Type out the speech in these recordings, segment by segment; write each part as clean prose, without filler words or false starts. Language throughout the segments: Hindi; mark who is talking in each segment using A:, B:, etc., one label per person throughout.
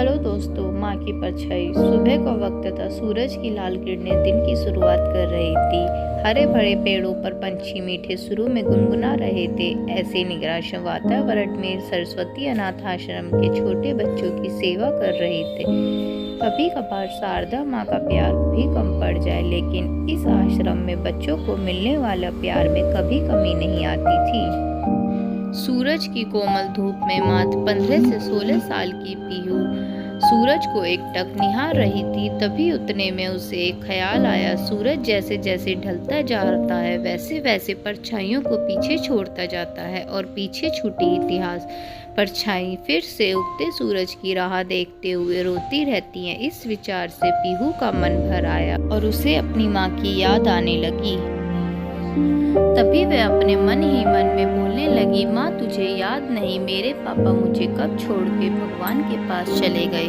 A: हेलो दोस्तों, माँ की परछाई। सुबह का वक्त था। सूरज की लाल किरणें दिन की शुरुआत कर रही थी। हरे भरे पेड़ों पर पंछी मीठे सुरों में गुनगुना रहे थे। ऐसे निराश वातावरण में सरस्वती अनाथ आश्रम के छोटे बच्चों की सेवा कर रहे थे। कभी कभार शारदा माँ का प्यार भी कम पड़ जाए, लेकिन इस आश्रम में बच्चों को मिलने वाला प्यार में कभी कमी नहीं आती थी। सूरज की कोमल धूप में मात्र 15 से 16 साल की पीहू सूरज को एकटक निहार रही थी। तभी उतने में उसे एक ख्याल आया। सूरज जैसे जैसे ढलता जाता है, वैसे वैसे परछाइयों को पीछे छोड़ता जाता है और पीछे छूटी इतिहास परछाई फिर से उगते सूरज की राह देखते हुए रोती रहती हैं। इस विचार से पीहू का मन भर आया और उसे अपनी माँ की याद आने लगी। तभी वह अपने मन ही मन में बोलने लगी, माँ तुझे याद नहीं, मेरे पापा मुझे कब छोड़ के भगवान के पास चले गए।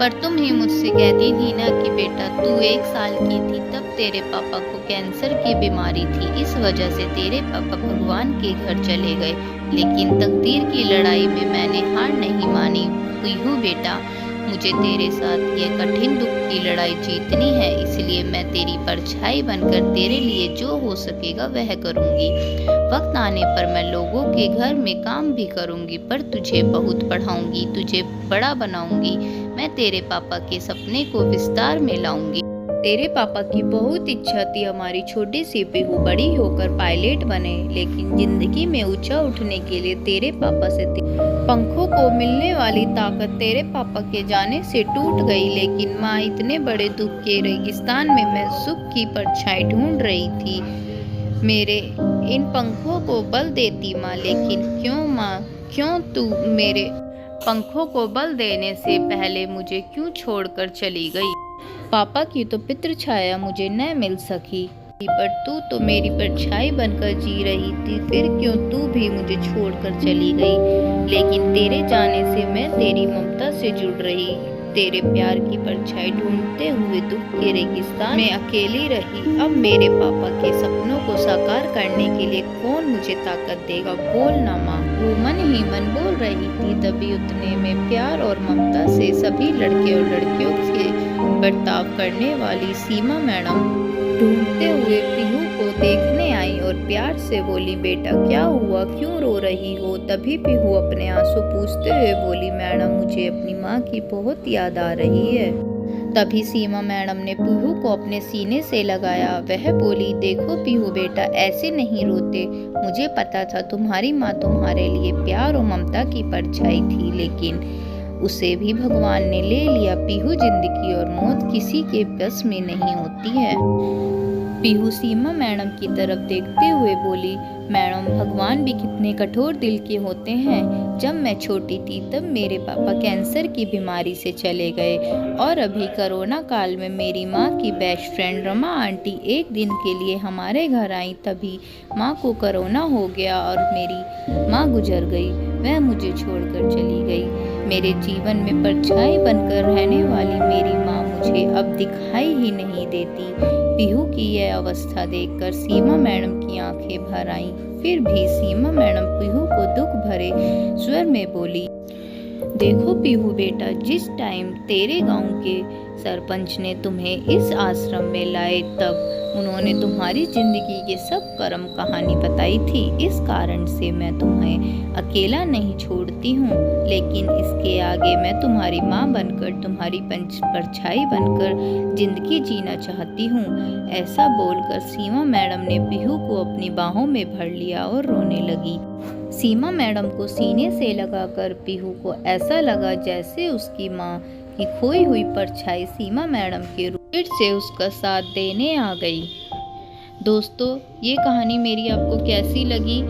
A: पर तुम ही मुझसे कहती थी ना कि बेटा, तू 1 साल की थी तब तेरे पापा को कैंसर की बीमारी थी, इस वजह से तेरे पापा भगवान के घर चले गए। लेकिन तकदीर की लड़ाई में मैंने हार नहीं मानी। पीहू बेटा, मुझे तेरे साथ यह कठिन दुख की लड़ाई जीतनी है, इसलिए मैं तेरी परछाई बनकर तेरे लिए जो हो सकेगा वह करूंगी। वक्त आने पर मैं लोगों के घर में काम भी करूंगी, पर तुझे बहुत पढ़ाऊंगी, तुझे बड़ा बनाऊंगी। मैं तेरे पापा के सपने को विस्तार में लाऊंगी। तेरे पापा की बहुत इच्छा थी हमारी छोटी सी पीहू बड़ी होकर पायलट बने, लेकिन जिंदगी में ऊंचा उठने के लिए तेरे पापा से पंखों को मिलने वाली ताकत तेरे पापा के जाने से टूट गई। लेकिन माँ, इतने बड़े दुख के रेगिस्तान में मैं सुख की परछाई ढूंढ रही थी। मेरे इन पंखों को बल देती माँ, लेकिन क्यों माँ, क्यों तू मेरे पंखों को बल देने से पहले मुझे क्यों छोड़कर चली गई। पापा की तो पितृ छाया मुझे न मिल सकी, पर तू तो मेरी परछाई बनकर जी रही थी, फिर क्यों तू भी मुझे छोड़कर चली गई। लेकिन तेरे जाने से मैं तेरी ममता से जुड़ रही, तेरे प्यार की परछाई ढूंढते हुए दुख के रेगिस्तान में अकेली रही। अब मेरे पापा के सपनों को साकार करने के लिए कौन मुझे ताकत देगा, बोल ना माँ। वो मन ही मन बोल रही थी। तभी उतने में प्यार और ममता से सभी लड़के और लड़कियों से बर्ताव करने वाली सीमा मैडम ढूंढते हुए पीहू को देखने आई और प्यार से बोली, बेटा क्या हुआ, क्यों रो रही हो। तभी पीहू अपने आंसू पूछते हुए बोली, मैडम मुझे अपनी माँ की बहुत याद आ रही है। तभी सीमा मैडम ने पीहू को अपने सीने से लगाया। वह बोली, देखो पीहू बेटा, ऐसे नहीं रोते। मुझे पता था तुम्हारी माँ तुम्हारे लिए प्यार और ममता की परछाई थी, लेकिन उसे भी भगवान ने ले लिया। पीहू, जिंदगी और मौत किसी के बस में नहीं होती है। पीहू सीमा मैडम की तरफ देखते हुए बोली, मैडम भगवान भी कितने कठोर दिल के होते हैं। जब मैं छोटी थी तब मेरे पापा कैंसर की बीमारी से चले गए, और अभी कोरोना काल में मेरी माँ की बेस्ट फ्रेंड रमा आंटी एक दिन के लिए हमारे घर आई। तभी माँ को कोरोना हो गया और मेरी माँ गुजर गई। वह मुझे छोड़कर चली गई। मेरे जीवन में परछाई बनकर रहने वाली मेरी माँ मुझे अब दिखाई ही नहीं देती। पीहू की यह अवस्था देखकर सीमा मैडम की आंखें भर आईं। फिर भी सीमा मैडम पीहू को दुख भरे स्वर में बोली, देखो पीहू बेटा, जिस टाइम तेरे गांव के सरपंच ने तुम्हें इस आश्रम में लाए, तब उन्होंने तुम्हारी जिंदगी के सब कर्म कहानी बताई थी। इस कारण से मैं तुम्हें अकेला नहीं छोड़ती हूँ, लेकिन इसके आगे मैं तुम्हारी माँ बनकर, तुम्हारी परछाई बनकर जिंदगी जीना चाहती हूँ। ऐसा बोलकर सीमा मैडम ने पीहू को अपनी बाहों में भर लिया और रोने लगी। सीमा मैडम को सीने से लगाकर पीहू को ऐसा लगा जैसे उसकी माँ की खोई हुई परछाई सीमा मैडम के रूप फिर से उसका साथ देने आ गई। दोस्तों, ये कहानी मेरी आपको कैसी लगी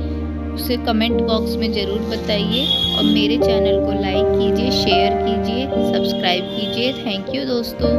A: उसे कमेंट बॉक्स में ज़रूर बताइए, और मेरे चैनल को लाइक कीजिए, शेयर कीजिए, सब्सक्राइब कीजिए। थैंक यू दोस्तों।